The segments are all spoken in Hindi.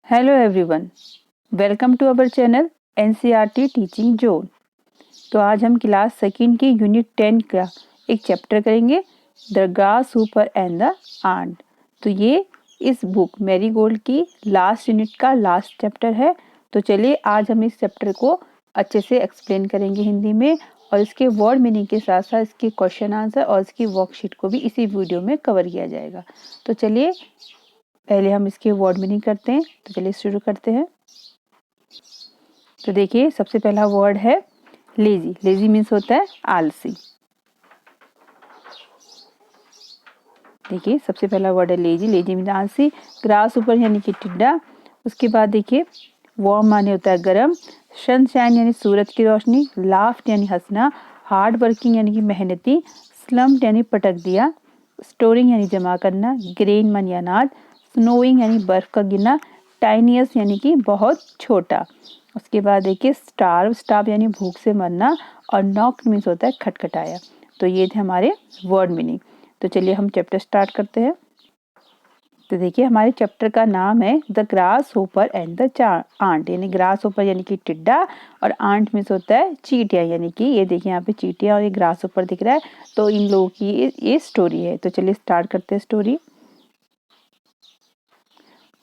Hello everyone, welcome to our channel NCERT teaching zone. तो आज हम क्लास सेकंड की यूनिट 10 का एक चैप्टर करेंगे, the grasshopper and the ant. तो ये इस बुक मैरीगोल्ड की लास्ट यूनिट का लास्ट चैप्टर है। तो चलिए आज हम इस चैप्टर को अच्छे से एक्सप्लेन करेंगे हिंदी में, और इसके वर्ड मीनिंग के साथ साथ इसके क्वेश्चन आंसर और इसकी वर्कशीट को भी इसी वीडियो में कवर किया जाएगा। तो चलिए पहले हम इसके वर्ड मीनिंग करते हैं। तो चलिए शुरू करते हैं। तो देखिए सबसे पहला वर्ड है लेजी। लेजी मीन्स होता है आलसी। देखिए सबसे पहला वर्ड है लेजी। लेजी मीन्स आलसी। ग्रास ऊपर यानी कि टिड्डा। उसके बाद देखिए वार्म माने होता है गर्म। सनशाइन यानी सूरज की रोशनी। लाफ्ट यानी हंसना। हार्ड वर्किंग यानी कि मेहनती। स्लम्प्ड यानी पटक दिया। स्टोरिंग यानी जमा करना। ग्रेन मानी अनाज। स्नोइंग यानी बर्फ का गिरना। टाइनियस यानी कि बहुत छोटा। उसके बाद देखिए स्टार्व। स्टार्व यानी भूख से मरना। और नॉक्ड मीन्स होता है खटखटाया। तो ये थे हमारे वर्ड मीनिंग। तो चलिए हम चैप्टर स्टार्ट करते हैं। तो देखिए हमारे चैप्टर का नाम है the grasshopper and the ant. यानी ग्रास होपर यानी कि टिड्डा, और आंट मीन्स होता है चींटियां। यानी कि ये देखिए यहाँ पे चींटियां और ये ग्रास होपर दिख रहा है। तो इन लोगों की ये स्टोरी है। तो चलिए स्टार्ट करते हैं story.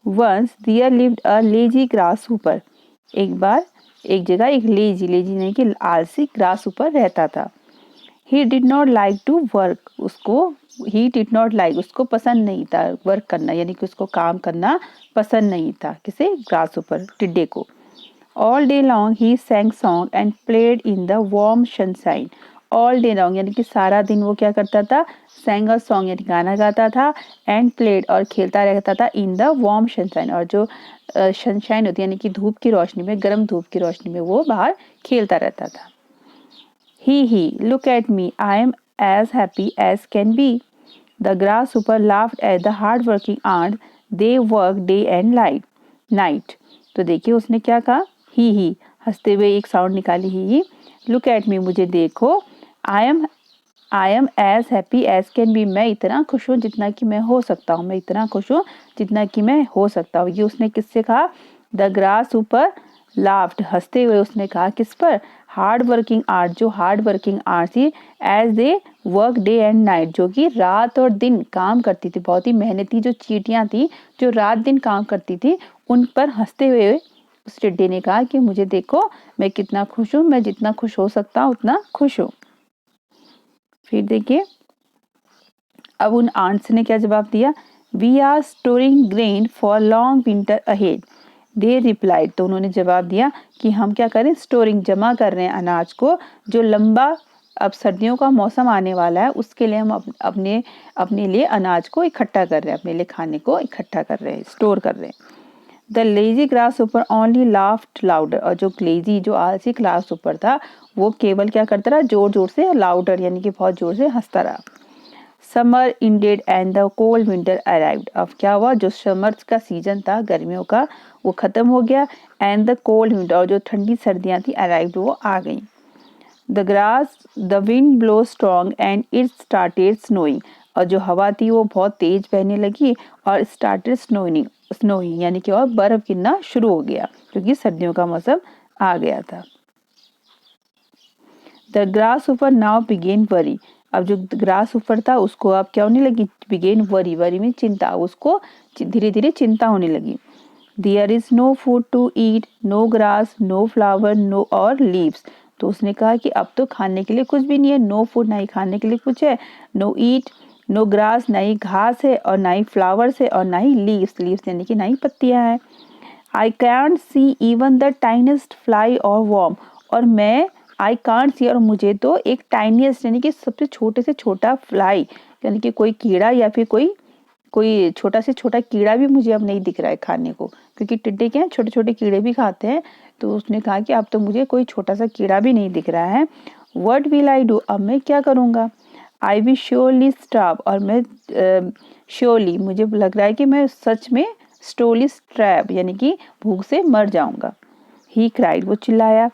Once there lived a lazy grasshopper. एक बार एक जगह एक लेजी यानी कि आलसी ग्रास हूपर रहता था। He did not like to work. उसको पसंद नहीं था वर्क करना, यानी कि उसको काम करना पसंद नहीं था। किसे? ग्रास ऊपर, टिड्डे को। All day long he सैंग song and played in the warm sunshine. All day long यानी कि सारा दिन वो क्या करता था? सैंग अ सॉन्ग यानी गाना गाता था। एंड प्लेड और खेलता रहता था इन द वार्म सनशाइन, और जो सनशाइन होती है यानी कि धूप की रोशनी में, गर्म धूप की रोशनी में वो बाहर खेलता रहता था। He, look at me, I am as happy as can be. The grasshopper laughed at the hard-working ant. They work day and night. तो देखिए उसने क्या कहा? ही हंसते हुए एक साउंड निकाली ही। लुक एट मी, मुझे देखो। I am as happy as can be, मैं इतना खुश हूँ जितना कि मैं हो सकता हूँ। मैं इतना खुश हूँ जितना कि मैं हो सकता हूँ। ये उसने किससे कहा? द ग्रास ऊपर लाफ्ड, हंसते हुए उसने कहा किस पर? हार्ड वर्किंग आर्ट, जो हार्ड वर्किंग आर्ट थी। As they work day and night, जो कि रात और दिन काम करती थी। बहुत ही मेहनती जो चींटियां थी जो रात दिन काम करती थी, उन पर हंसते हुए उस टिड्डे ने कहा कि मुझे देखो, मैं कितना खुश हूँ, मैं जितना खुश हो सकता हूँ उतना खुश हूँ। फिर देखिए अब उन आंट्स ने क्या जवाब दिया? We are storing grain for long winter ahead. They replied, तो उन्होंने जवाब दिया कि हम क्या करें? स्टोरिंग, जमा कर रहे हैं अनाज को, जो लंबा अब सर्दियों का मौसम आने वाला है उसके लिए हम अपने लिए अनाज को इकट्ठा कर रहे हैं, अपने लिए खाने को इकट्ठा कर रहे हैं, स्टोर कर रहे हैं। द लेजी ग्रास ऊपर ओनली लाफ्ड लाउडर, और जो लेजी जो आलसी ग्रास ऊपर था वो केवल क्या करता रहा? जोर जोर से, लाउडर यानी कि बहुत जोर से हंसता रहा। Summer ended and the cold winter arrived. अब क्या हुआ? जो समर का सीजन था, गर्मियों का, वो खत्म हो गया। एंड द कोल्ड विंटर, और जो ठंडी सर्दियां थी, अराइव्ड, वो आ गई। The wind blow strong and it started snowing. और जो हवा थी वो बहुत तेज बहने लगी और स्टार्टेड स्नोइंग यानी कि और बर्फ गिरना शुरू हो गया, क्योंकि सर्दियों का मौसम आ गया था। द ग्रास ऊपर नाउ बिगेन वरी। अब जो ग्रास ऊपर था उसको अब क्या होने लगी? Begin worry. वरी में चिंता, उसको धीरे धीरे चिंता होने लगी। There is no food to eat, no grass, no flower, no और लीव्स। तो उसने कहा कि अब तो खाने के लिए कुछ भी नहीं है। नो फूड, ना ही खाने के लिए कुछ है। नो ईट, नो ग्रास, ना ही घास है, और ना ही फ्लावर्स है, और ना ही लीव्स। लीव्स यानी कि ना ही पत्तियां हैं। I can't see even the tiniest fly or worm. और मैं आई कांट सी, और मुझे तो एक टाइनियस्ट यानी कि सबसे छोटे से छोटा फ्लाई यानी कि कोई कीड़ा या फिर कोई छोटा से छोटा कीड़ा भी मुझे अब नहीं दिख रहा है खाने को, क्योंकि टिड्डे क्या है, छोटे छोटे कीड़े भी खाते हैं। तो उसने कहा कि अब तो मुझे कोई छोटा सा कीड़ा भी नहीं दिख रहा है। व्हाट विल आई डू, अब मैं क्या करूँगा? आई विल श्योरली स्टार्व, और मैं श्योरली, मुझे लग रहा है कि मैं सच में स्टोली स्ट्रैप यानी कि भूख से मर जाऊंगा। ही क्राइड, वो चिल्लाया।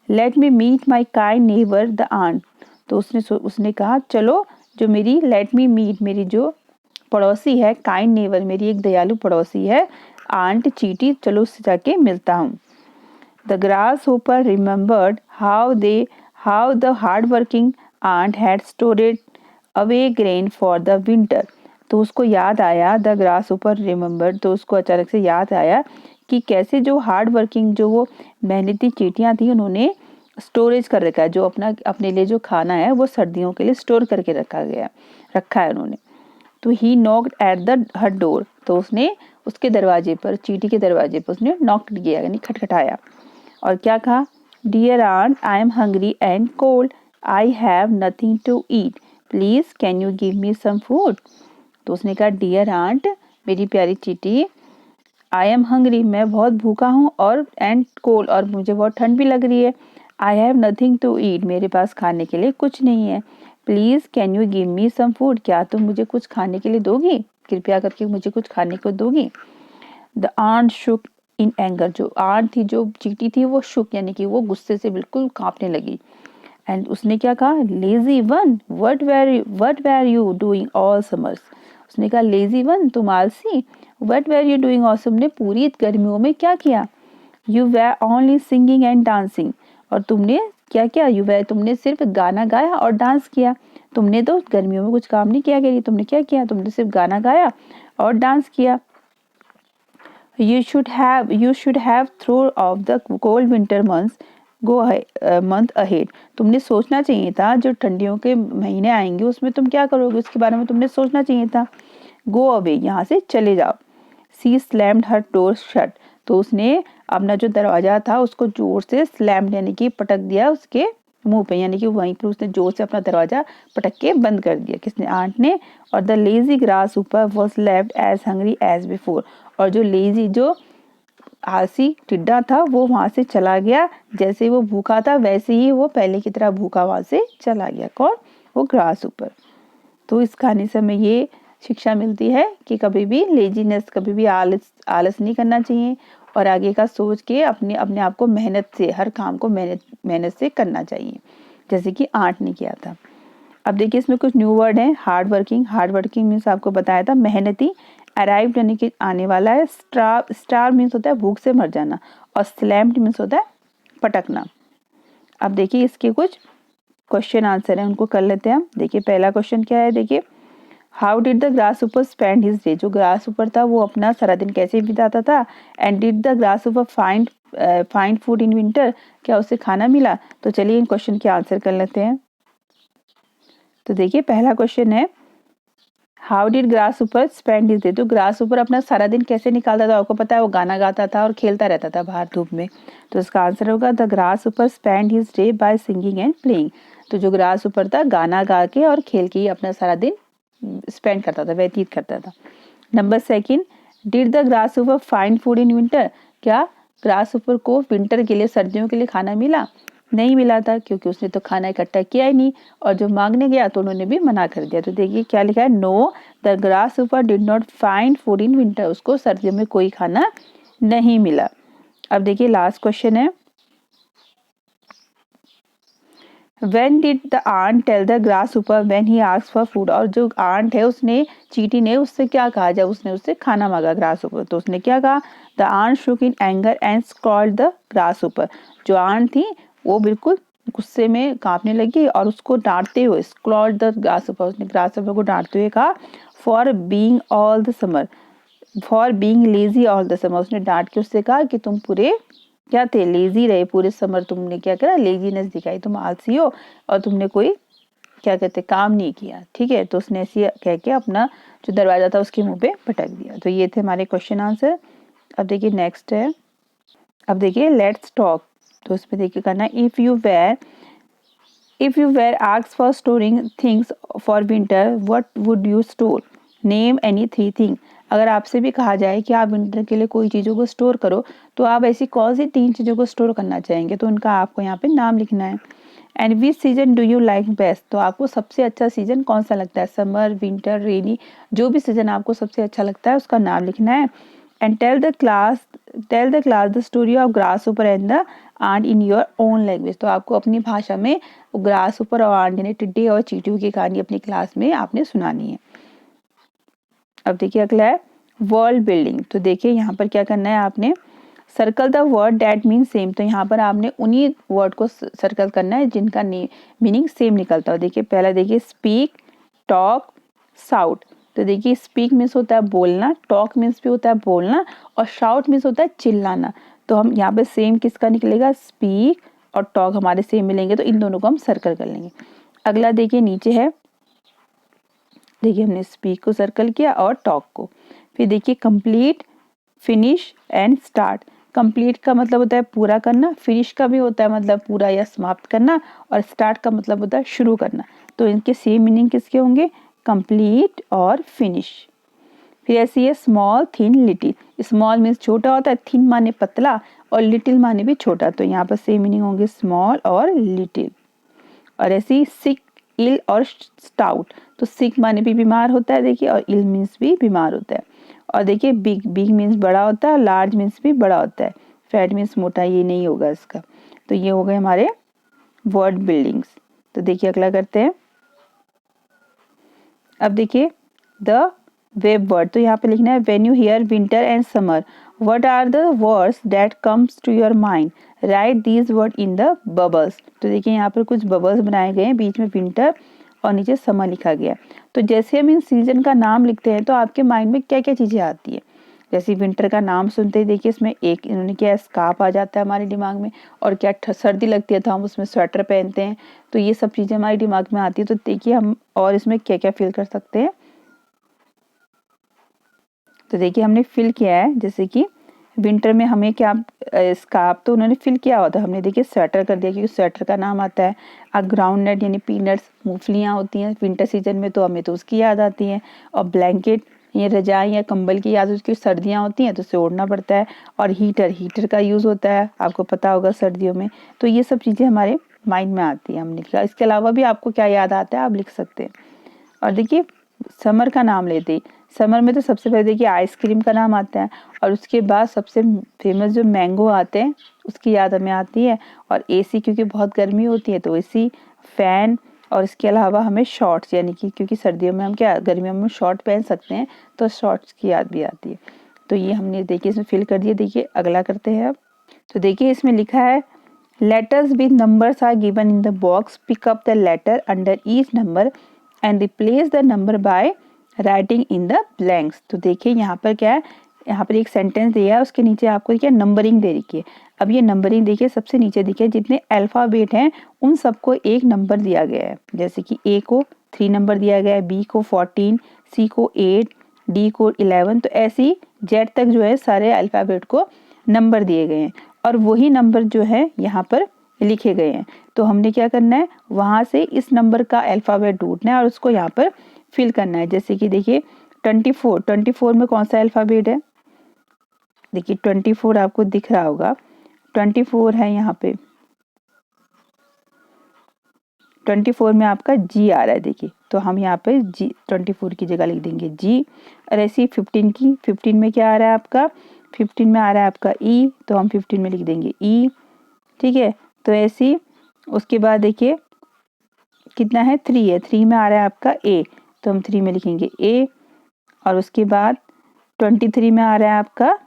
Let me meet my kind neighbour the ant. तो उसने कहा चलो, जो मेरी लेट मी मीट, मेरी जो पड़ोसी है, काइंड नेबर, मेरी एक दयालु पड़ोसी है, आंट चीटी, चलो उससे जाके मिलता हूँ। The grasshopper remembered how the hard-working ant had stored away grain for the winter. तो उसको याद आया, द grasshopper remembered, तो उसको अचानक से याद आया कि कैसे जो हार्ड वर्किंग, जो वो मेहनती चींटियां थी, उन्होंने स्टोरेज कर रखा है, जो अपने लिए जो खाना है वो सर्दियों के लिए स्टोर करके रखा है उन्होंने। तो ही knocked at the her door, तो उसने उसके दरवाजे पर, चींटी के दरवाजे पर उसने नॉक किया, यानी खटखटाया, और क्या कहा, dear ant, I am hungry and cold, I have nothing to eat, please can you give me some food. तो उसने कहा, डियर आंट, मेरी प्यारी चींटी, आई एम हंग्री, मैं बहुत भूखा हूँ, और एंड कोल्ड, और मुझे बहुत ठंड भी लग रही है, I have nothing to eat, मेरे पास खाने के लिए कुछ नहीं है, please can you give me some food, क्या तुम मुझे कुछ खाने के लिए दोगी, कृपया करके मुझे कुछ खाने को दोगी। The ant shook in anger, जो आंट थी, जो चींटी थी, वो शुक, यानी कि वो गुस्से से बिल्कुल कांपने लगी। एंड उसने क्या कहा, lazy one, what where you doing all summers, उसने कहा, lazy one, what were, you where you doing ऑल, तुमने पूरी गर्मियों में क्या किया, you were only singing and dancing, और तुमने क्या किया, यू वेर, तुमने सिर्फ गाना गाया और डांस किया, तुमने तो गर्मियों में कुछ काम नहीं किया, तुमने क्या किया, तुमने सिर्फ गाना गाया और डांस किया। You should have thrown off the cold winter month ahead. तुमने सोचना चाहिए था, जो ठंडियों के महीने आएंगे उसमें तुम क्या करोगे, उसके बारे में तुमने सोचना चाहिए था। Go away, यहाँ से चले जाओ। She slammed her door shut. तो उसने अपना जो दरवाजा था उसको जोर से स्लैम्ड, यानी कि पटक दिया उसके मुंह पे, यानी कि वहीं पर उसने जोर से अपना दरवाजा पटक के बंद कर दिया, किसने, आंट ने। और the lazy grasshopper was left as hungry as before, और जो लेजी, जो आलसी टिड्डा था, वो वहां से चला गया, जैसे वो भूखा था वैसे ही वो पहले की तरह भूखा वहां से चला गया। कौन, वो ग्रास ऊपर। तो इस कहानी से हमें ये शिक्षा मिलती है कि कभी भी लेजीनेस, कभी भी आलस नहीं करना चाहिए, और आगे का सोच के अपने अपने आप को मेहनत से, हर काम को मेहनत से करना चाहिए, जैसे कि आंट ने किया था। अब देखिए इसमें कुछ न्यू वर्ड है। हार्ड वर्किंग मीन्स आपको बताया था मेहनती, अराइव्ड यानी कि आने वाला है, स्टार मीन्स होता है भूख से मर जाना, और स्लैम्ड मीन्स होता है पटकना। अब देखिए इसके कुछ क्वेश्चन आंसर है, उनको कर लेते हैं हम। देखिए पहला क्वेश्चन क्या है, देखिए, हाउ डिड द ग्रास ऊपर स्पेंड हिज डे, जो ग्रास ऊपर था वो अपना सारा दिन कैसे बिताता था। एंड डिड द ग्रास ऊपर फाइंड फूड इन विंटर, क्या उसे खाना मिला। तो चलिए इन क्वेश्चन के आंसर कर लेते हैं। तो देखिए पहला क्वेश्चन है, हाउ डिड ग्रास ऊपर स्पेंड हिज डे, तो ग्रास ऊपर अपना सारा दिन कैसे निकालता था, आपको पता है वो गाना गाता था और खेलता रहता था बाहर धूप में। तो इसका आंसर होगा, द ग्रास ऊपर spend his day by singing and playing, तो जो ग्रास ऊपर था गाना गा के और खेल के ही अपना सारा दिन स्पेंड करता था, व्यतीत करता था। Number second, did the grass ऊपर फाइंड फूड इन विंटर, क्या ग्रास ऊपर को विंटर के लिए, सर्दियों के लिए खाना मिला, नहीं मिला था, क्योंकि उसने तो खाना इकट्ठा किया ही नहीं, और जो मांगने गया तो उन्होंने भी मना कर दिया। तो देखिए क्या लिखा है, नो द ग्रास ऊपर did not find food in winter, उसको सर्दियों में कोई खाना नहीं मिला। अब देखिए लास्ट क्वेश्चन है, When did the ant tell the grasshopper when he asked for food, और जो आंट है उसने, चींटी ने उससे क्या कहा जब उसने उससे खाना मांगा ग्रासहॉपर, तो उसने क्या कहा, the ant shook in anger and scold the grasshopper, जो आंट थी वो बिल्कुल गुस्से में कांपने लगी और उसको डांटते हुए, स्कॉल्ड द ग्रासहॉपर, उसने ग्रासहॉपर को डांटते हुए कहा, for being all the summer, for being lazy all the summer, उसने डांट के उससे कहा कि तुम पूरे क्या थे, लेजी रहे पूरे समर, तुमने क्या करा, लेजीनेस दिखाई, तुम आलसी हो और तुमने कोई क्या कहते काम नहीं किया। ठीक है, तो उसने ऐसे कह के अपना जो दरवाजा था उसके मुंह पे पटक दिया। तो ये थे हमारे क्वेश्चन आंसर। अब देखिए नेक्स्ट है, अब देखिए लेट्स टॉक, तो इसमें देखिए करना, if you were asked for storing things for winter, what would you store, name any 3 thing, अगर आपसे भी कहा जाए कि आप विंटर के लिए कोई चीज़ों को स्टोर करो, तो आप ऐसी कौन सी 3 चीज़ों को स्टोर करना चाहेंगे, तो उनका आपको यहाँ पे नाम लिखना है। And which season do you like best, तो आपको सबसे अच्छा सीजन कौन सा लगता है, समर, विंटर, रेनी, जो भी सीजन आपको सबसे अच्छा लगता है उसका नाम लिखना है। And tell the class the story of grasshopper and the ant in your own language, तो आपको अपनी भाषा में ग्रासहॉपर और आंट यानी टिड्डे और चींटियों की कहानी अपनी क्लास में आपने सुनानी है। अब देखिए अगला है, वर्ल्ड बिल्डिंग। तो देखिए यहाँ पर क्या करना है आपने, circle the word that mean same. तो यहाँ पर आपने उन्हीं वर्ड को सर्कल करना है जिनका मीनिंग सेम निकलता हो। देखिए पहला देखिए स्पीक, टॉक, शाउट। तो देखिए स्पीक मीन्स होता है बोलना, टॉक मीन्स भी होता है बोलना, और शाउट मीन्स होता है चिल्लाना। तो हम यहाँ पे सेम किसका निकलेगा, स्पीक और टॉक हमारे सेम मिलेंगे, तो इन दोनों को हम सर्कल कर लेंगे। अगला देखिए नीचे है, देखिए हमने स्पीक को सर्कल किया और टॉक को। फिर देखिए complete, finish and start. Complete का मतलब होता है पूरा करना, फिनिश का भी होता है मतलब पूरा या समाप्त करना, और स्टार्ट का मतलब होता है शुरू करना। तो इनके सेम मीनिंग किसके होंगे, कंप्लीट और फिनिश। फिर ऐसी है small, thin, little. Small means छोटा होता है, थिन माने पतला, और लिटिल माने भी छोटा। तो यहाँ पर सेम मीनिंग होंगे स्मॉल और लिटिल। और ऐसी सिक, इल और स्टाउट। तो सिक माने भी बीमार होता है देखिए, और इल मीन्स भी बीमार होता है। और देखिए बिग, बिग मीन्स बड़ा होता है, लार्ज मीन्स भी बड़ा होता है, फैट मीन्स मोटा, ये नहीं होगा इसका। तो ये हो गए हमारे वर्ड बिल्डिंग्स। तो देखिए अगला करते हैं। अब देखिए द वेब वर्ड। तो यहाँ पे लिखना है when you hear winter and summer, what are the words that comes to your mind, write these word in the bubbles. तो देखिए यहाँ पर कुछ बबल्स बनाए गए हैं, बीच में विंटर और नीचे समर लिखा गया। तो जैसे हम इन सीजन का नाम लिखते हैं तो आपके माइंड में क्या क्या चीजें आती है। जैसे विंटर का नाम सुनते ही देखिए इसमें एक इन्होंने क्या स्कार्फ आ जाता है हमारे दिमाग में, और क्या सर्दी लगती है तो हम उसमें स्वेटर पहनते हैं। तो ये सब चीजें हमारे दिमाग में आती है। तो देखिए हम और इसमें क्या क्या फील कर सकते हैं। तो देखिए हमने फिल किया है, जैसे कि विंटर में हमें क्या, स्कार्फ तो उन्होंने फिल किया हुआ था, हमने देखिए स्वेटर कर दिया क्योंकि स्वेटर का नाम आता है। ग्राउंड नट यानी पीनट्स, मूंगफलियाँ होती हैं विंटर सीजन में, तो हमें तो उसकी याद आती है। और ब्लैंकेट, ये रजाई या कंबल की याद, उसकी सर्दियाँ होती हैं तो उसे ओढ़ना पड़ता है। और हीटर, हीटर का यूज़ होता है, आपको पता होगा सर्दियों में। तो ये सब चीज़ें हमारे माइंड में आती है, हमने लिखा। इसके अलावा भी आपको क्या याद आता है आप लिख सकते हैं। और देखिए समर का नाम लेते ही, समर में तो सबसे पहले देखिए आइसक्रीम का नाम आता है, और उसके बाद सबसे फेमस जो मैंगो आते हैं उसकी याद हमें आती है। और एसी, क्योंकि बहुत गर्मी होती है तो एसी, फैन, और इसके अलावा हमें शॉर्ट्स, यानी कि क्योंकि सर्दियों में हम क्या, गर्मियों में शॉर्ट पहन सकते हैं तो शॉर्ट्स की याद भी आती है। तो ये हमने देखिए इसमें फिल कर दिया। देखिए अगला करते हैं अब। तो देखिए इसमें लिखा है letters with numbers are given in the box, pick up the letter under each number and replace the number by writing in the blanks। तो देखिए यहाँ पर क्या है, यहाँ पर एक सेंटेंस दिया है, उसके नीचे आपको क्या नंबरिंग दे रखी है। अब ये नंबरिंग देखिए सबसे नीचे देखिए जितने अल्फ़ाबेट हैं उन सबको एक नंबर दिया गया है। जैसे कि ए को 3 नंबर दिया गया है, बी को 14, सी को 8, डी को 11। तो ऐसे ही जेड तक जो है सारे अल्फ़ाबेट को नंबर दिए गए हैं, और वही नंबर जो है यहाँ पर लिखे गए हैं। तो हमने क्या करना है, वहाँ से इस नंबर का अल्फ़ाबेट ढूंढना है और उसको यहाँ पर फिल करना है। जैसे कि देखिए 24 में कौन सा अल्फ़ाबेट है, देखिए 24 आपको दिख रहा होगा, 24 है यहाँ पे, 24 में आपका जी आ रहा है देखिए, तो हम यहाँ पे जी 24 की जगह लिख देंगे जी। और ऐसी 15 की, 15 में क्या आ रहा है आपका, 15 में आ रहा है आपका ई, तो हम 15 में लिख देंगे ई। ठीक है, तो ऐसी उसके बाद देखिए कितना है, 3 है, 3 में आ रहा है आपका ए, तो हम 3 में लिखेंगे ए। और उसके बाद 23 में आ रहा है आपका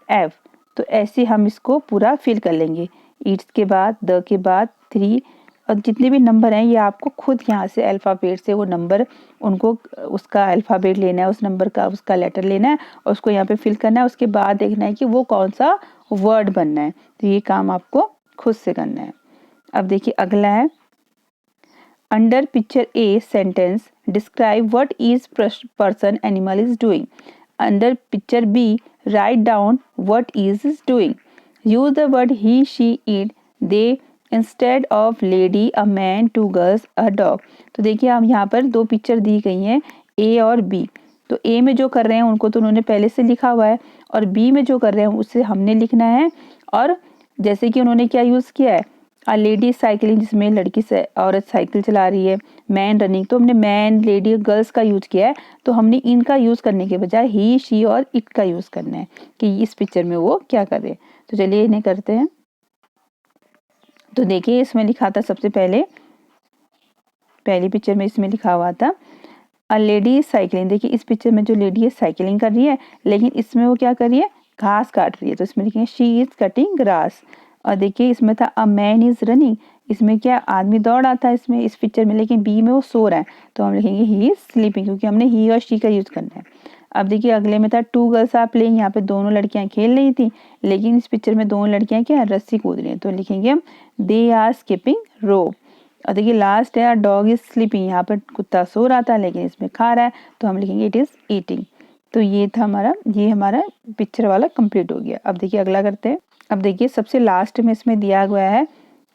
एफ। तो ऐसे हम इसको पूरा फिल कर लेंगे, ईट्स के बाद, द के बाद 3, और जितने भी नंबर हैं ये आपको खुद यहाँ से अल्फ़ाबेट से वो नंबर, उनको उसका अल्फ़ाबेट लेना है, उस नंबर का उसका लेटर लेना है और उसको यहाँ पे फिल करना है। उसके बाद देखना है कि वो कौन सा वर्ड बनना है। तो ये काम आपको खुद से करना है। अब देखिए अगला है, under picture A sentence describe what is person animal is doing. Under picture B write down what is doing. Use the word he, she, it, they instead of lady, a man, two girls, a dog. तो देखिए हम यहाँ पर दो पिक्चर दी गई हैं, ए और बी। तो ए में जो कर रहे हैं उनको तो उन्होंने पहले से लिखा हुआ है, और बी में जो कर रहे हैं उसे हमने लिखना है। और जैसे कि उन्होंने क्या यूज़ किया है, लेडी साइकिलिंग, जिसमें लड़की से औरत साइकिल चला रही है, मैन रनिंग, तो हमने मैन, लेडी, गर्ल्स का यूज किया है। तो हमने इनका यूज करने के बजाय ही, शी और इट का यूज करना है कि इस पिक्चर में वो क्या कर रहे हैं। तो चलिए इन्हें करते हैं। तो देखिए इसमें लिखा था सबसे पहले, पहली पिक्चर में इसमें लिखा हुआ था अ लेडी इज साइकिलिंग, देखिए इस पिक्चर में जो लेडी है साइकिलिंग कर रही है, लेकिन इसमें वो क्या कर रही है, घास काट रही है, तो इसमें लिखेंगे शी इज कटिंग ग्रास। और देखिए इसमें था अ मैन इज रनिंग, इसमें क्या आदमी दौड़ रहा था इसमें इस पिक्चर में, लेकिन बी में वो सो रहा है, तो हम लिखेंगे ही इज स्लीपिंग, क्योंकि हमने ही और शी का यूज करना है। अब देखिए अगले में था टू गर्ल्स आर प्लेइंग, यहाँ पे दोनों लड़कियां खेल रही थी, लेकिन इस पिक्चर में दोनों लड़कियां क्या है, रस्सी कूद रही हैं, तो लिखेंगे हम दे आर स्किपिंग रो। और देखिए लास्ट है डॉग इज स्लीपिंग, यहाँ पर कुत्ता सो रहा था लेकिन इसमें खा रहा है, तो हम लिखेंगे इट इज ईटिंग। तो ये था हमारा पिक्चर वाला कंप्लीट हो गया। अब देखिए अगला करते हैं। अब देखिए सबसे लास्ट में इसमें दिया गया है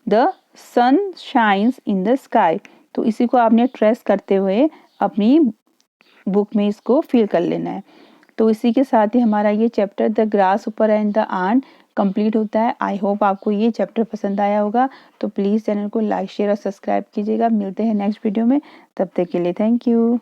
the sun shines in the sky, तो इसी को आपने ट्रेस करते हुए अपनी बुक में इसको फिल कर लेना है। तो इसी के साथ ही हमारा ये चैप्टर द ग्रास ऊपर एंड द आंट कंप्लीट होता है। आई होप आपको ये चैप्टर पसंद आया होगा, तो प्लीज़ चैनल को लाइक शेयर और सब्सक्राइब कीजिएगा। मिलते हैं नेक्स्ट वीडियो में, तब तक के लिए थैंक यू।